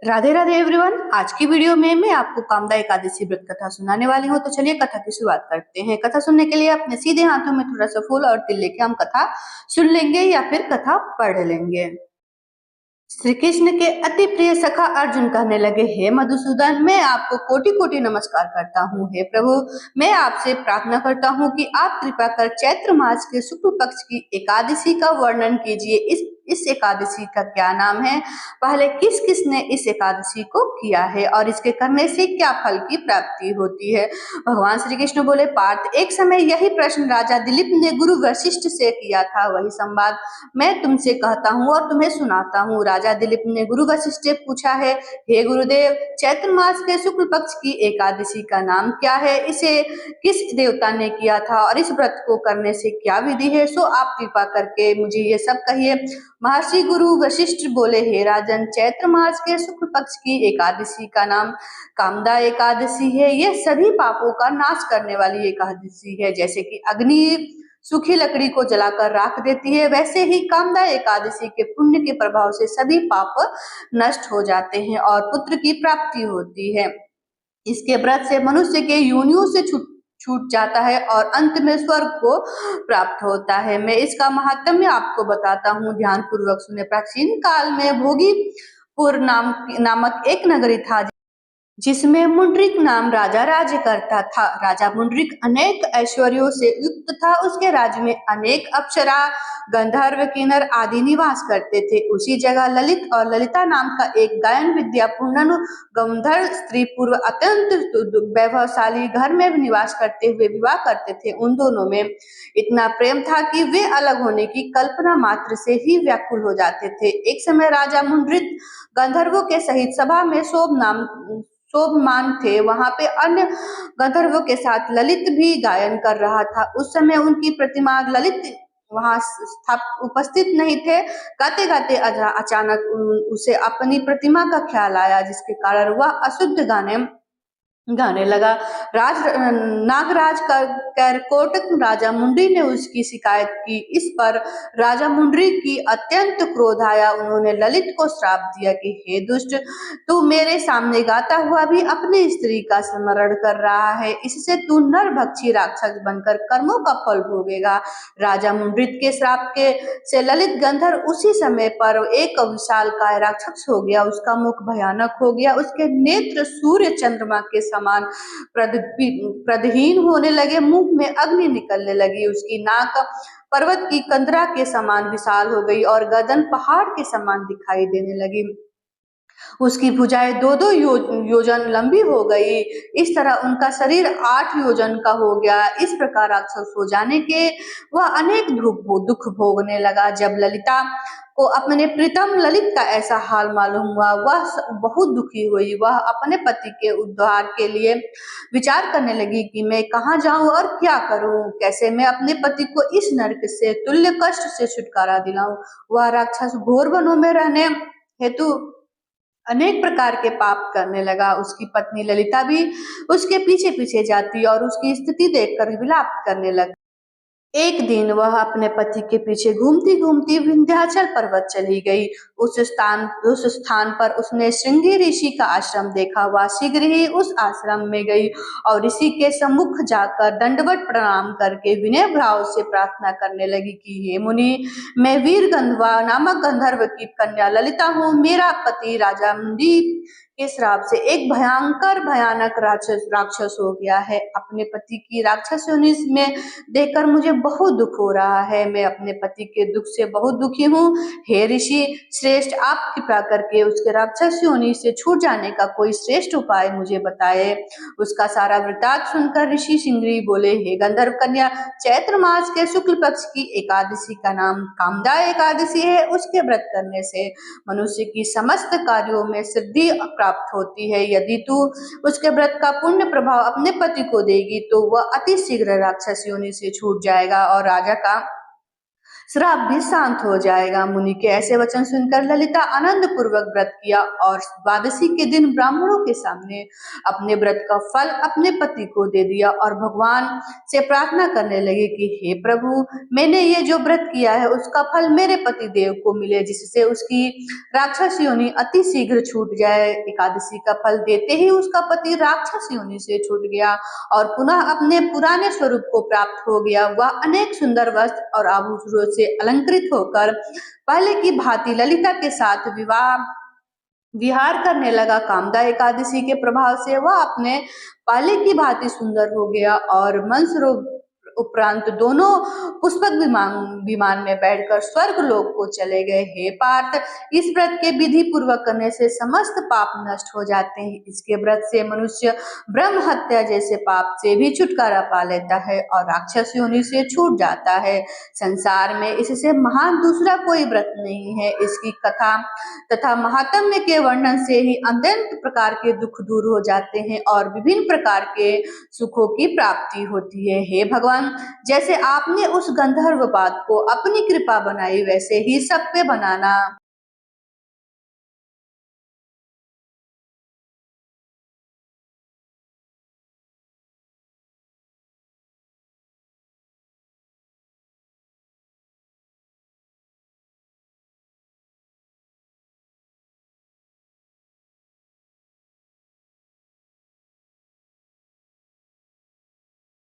Radhe Radhe everyone. आज की video में मैं आपको कामदा एकादशी व्रत कथा सुनाने वाली हूँ। तो चलिए कथा की शुरुआत करते हैं। कथा सुनने के लिए अपने सीधे हाथों में थोड़ा सा फूल और तिल लेके हम कथा सुन लेंगे या फिर कथा पढ़ लेंगे। श्री कृष्ण के अति प्रिय सखा अर्जुन कहने लगे, हे मधुसूदन, मैं आपको कोटि कोटि नमस्कार करता हूँ। हे प्रभु, मैं आपसे प्रार्थना करता हूँ कि आप कृपा कर चैत्र मास के शुक्ल पक्ष की एकादशी का वर्णन कीजिए। इस एकादशी का क्या नाम है? पहले किस किस ने इस एकादशी को किया है और इसके करने से क्या फल की प्राप्ति होती है? भगवान श्री कृष्ण बोले, पार्थ, एक समय यही प्रश्न राजा दिलीप ने गुरु वशिष्ठ से किया था। वही संवाद मैं तुमसे कहता हूँ और तुम्हें सुनाता हूँ। राजा दिलीप ने गुरु वशिष्ठ से पूछा है, हे गुरुदेव, चैत्र मास के शुक्ल पक्ष की एकादशी का नाम क्या है? इसे किस देवता ने किया था और इस व्रत को करने से क्या विधि है? सो आप कृपा करके मुझे ये सब कहिए। महर्षि गुरु वशिष्ठ बोले, हे राजन, चैत्र मास के शुक्ल पक्ष की एकादशी का नाम कामदा एकादशी है। यह सभी पापों का नाश करने वाली एकादशी है। जैसे कि अग्नि सूखी लकड़ी को जलाकर राख देती है, वैसे ही कामदा एकादशी के पुण्य के प्रभाव से सभी पाप नष्ट हो जाते हैं और पुत्र की प्राप्ति होती है। इसके व्रत से मनुष्य के योनियों से छूट छूट जाता है और अंत में स्वर्ग को प्राप्त होता है। मैं इसका महात्म्य आपको बताता हूँ, ध्यान पूर्वक सुने। प्राचीन काल में भोगीपुर नामक एक नगरी था जिसमें मुंड्रिक नाम राजा राज्य करता था। राजा मुंड्रिक अनेक ऐश्वर्यों से युक्त था। उसके राज्य में अनेक अप्सरा, गंधर्व, किन्नर आदि निवास करते थे। उसी जगह ललित और ललिता नाम का एक गायन विद्या पूर्ण गंधर्व स्त्री पूर्व अत्यंत वैभवशाली घर में निवास करते हुए विवाह करते थे। उन दोनों में इतना प्रेम था कि वे अलग होने की कल्पना मात्र से ही व्याकुल हो जाते थे। एक समय राजा मुंड्रिक गंधर्वों के सहित सभा में शोभमान थे। वहां पे अन्य गंधर्वों के साथ ललित भी गायन कर रहा था। उस समय उनकी प्रतिमा ललित वहां उपस्थित नहीं थे। गाते गाते अचानक उसे अपनी प्रतिमा का ख्याल आया, जिसके कारण वह अशुद्ध गाने गाने लगा। नागराज करकोटक राजा मुंडी ने उसकी शिकायत की। इस पर राजा मुंडी की अत्यंत क्रोध आया। उन्होंने ललित को श्राप दिया कि हे दुष्ट, तू मेरे सामने गाता हुआ भी अपनी स्त्री का स्मरण कर रहा है। इससे तू नरभक्षी राक्षस बनकर कर्मों का फल भोगेगा। राजा मुंड्रित के श्राप के से ललित गंधर्व उसी समय पर एक विशालकाय राक्षस हो गया। उसका मुख भयानक हो गया, उसके नेत्र सूर्य चंद्रमा के समान प्रदहीन होने लगे, मुंह में अग्नि निकलने लगी, उसकी नाक पर्वत की कंदरा के समान विशाल हो गई और गर्दन पहाड़ के समान दिखाई देने लगी। उसकी भुजाएं दो दो योजन लंबी हो गई। इस तरह उनका शरीर 8 योजन का हो गया। इस प्रकार राक्षस हो जाने के वह अनेक दुख भोगने लगा। जब ललिता को अपने प्रीतम ललित का ऐसा हाल मालूम हुआ, वह बहुत दुखी हुई। वह अपने पति के उद्धार के लिए विचार करने लगी कि मैं कहाँ जाऊं और क्या करूं, कैसे मैं अपने पति को इस नरक से तुल्य कष्ट से छुटकारा दिलाऊं। वह राक्षस घोर वनों में रहने हेतु अनेक प्रकार के पाप करने लगा। उसकी पत्नी ललिता भी उसके पीछे पीछे जाती और उसकी स्थिति देखकर विलाप करने लगी। एक दिन वह अपने पति के पीछे घूमती घूमती विंध्याचल पर्वत चली गई। उस स्थान पर उसने श्रृंगी ऋषि का आश्रम देखा। वह शीघ्र ही उस आश्रम में गई और ऋषि के सम्मुख जाकर दंडवत प्रणाम करके विनय भाव से प्रार्थना करने लगी कि हे मुनि, मैं वीर गंधर्व नामक गंधर्व की कन्या ललिता हूँ। मेरा पति राजा मुंडी के श्राप से एक भयानक राक्षस हो गया है। अपने पति की राक्षस योनि में देखकर मुझे बहुत दुख हो रहा है। मैं अपने पति के दुख से बहुत दुखी हूँ। हे ऋषि श्रेष्ठ, आप कृपा करके उसके राक्षस योनि से छूट जाने का कोई श्रेष्ठ उपाय मुझे बताए। उसका सारा वृतांत सुनकर ऋषि सिंगरी बोले, हे गंधर्व कन्या, चैत्र मास के शुक्ल पक्ष की एकादशी का नाम कामदा एकादशी है। उसके व्रत करने से मनुष्य की समस्त कार्यों में सिद्धि प्राप्त होती है। यदि तू उसके व्रत का पुण्य प्रभाव अपने पति को देगी तो वह अति शीघ्र राक्षस योनि से छूट जाएगा और राजा का श्राप भी शांत हो जाएगा। मुनि के ऐसे वचन सुनकर ललिता आनंद पूर्वक व्रत किया और द्वादशी के दिन ब्राह्मणों के सामने अपने व्रत का फल अपने पति को दे दिया और भगवान से प्रार्थना करने लगी कि हे प्रभु, मैंने ये जो व्रत किया है उसका फल मेरे पति देव को मिले, जिससे उसकी राक्षस योनि अति शीघ्र छूट जाए। एकादशी का फल देते ही उसका पति राक्षस योनि से छूट गया और पुनः अपने पुराने स्वरूप को प्राप्त हो गया। वह अनेक सुंदर वस्त्र और आभूषणों से अलंकृत होकर पहले की भांति ललिता के साथ विहार करने लगा। कामदा एकादशी के प्रभाव से वह अपने पहले की भांति सुंदर हो गया और मंसरों उपरांत दोनों पुष्पक विमान में बैठकर स्वर्ग लोक को चले गए। हे पार्थ, इस व्रत के विधि पूर्वक करने से समस्त पाप नष्ट हो जाते हैं। इसके व्रत से मनुष्य ब्रह्म हत्या जैसे पाप से भी छुटकारा पा लेता है और राक्षस योनि से छूट जाता है। संसार में इससे महान दूसरा कोई व्रत नहीं है। इसकी कथा तथा महात्म्य के वर्णन से ही अत्यंत प्रकार के दुख दूर हो जाते हैं और विभिन्न प्रकार के सुखों की प्राप्ति होती है। हे भगवान, जैसे आपने उस गंधर्व बात को अपनी कृपा बनाई, वैसे ही सब पे बनाना।